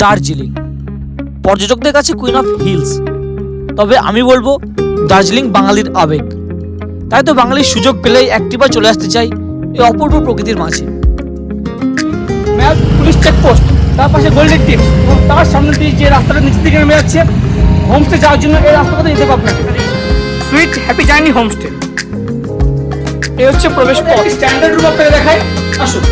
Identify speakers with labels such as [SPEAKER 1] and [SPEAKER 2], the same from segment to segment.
[SPEAKER 1] দার্জিলিং পর্যটকদের কাছে queen of hills, তবে আমি বলবো দার্জিলিং বাঙালির আবেগ। তাই তো বাঙালির সুযোগ পেলেই একটিবার চলে আসতে চাই এই অপূর্ব প্রকৃতির মাঝে।
[SPEAKER 2] ম্যাপ পুলিশ চেকপোস্ট, তার পাশে গোল্ডেন টিপস এবং তার সামনে দিয়ে যে রাস্তাটা নিচের দিকে নেমে যাচ্ছে হোমস্টে যাওয়ার জন্য, এই রাস্তাটা যেতে পারবেন সুইট হ্যাপি জার্নি হোমস্টে। এই হচ্ছে প্রবেশ পথ। স্ট্যান্ডার্ড রুম আপনাকে দেখায়, আসুন।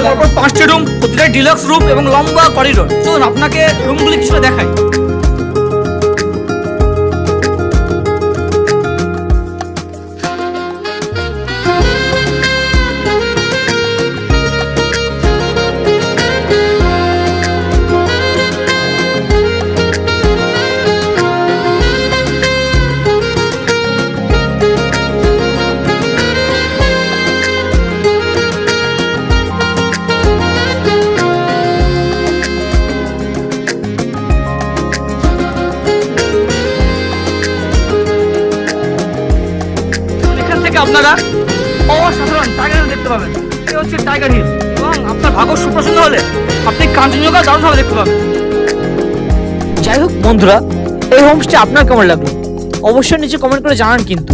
[SPEAKER 2] তারপর 5টি রুম, প্রতিটা ডিলাক্স রুম এবং লম্বা করিডোর। চলুন আপনাকে রুমগুলি কিছুটা দেখাই। আপনারা অসাধারণ টাইগার হিল দেখতে পাবেন। এই হচ্ছে টাইগার হিল, এবং আপনার ভাগ্য সুপ্রসন্ন হলে আপনি কাঞ্চনজঙ্ঘা দারুণভাবে দেখতে পাবেন।
[SPEAKER 1] যাই হোক বন্ধুরা, এই হোমস্টে আপনার কেমন লাগলো অবশ্যই নিচে কমেন্ট করে জানান কিন্তু।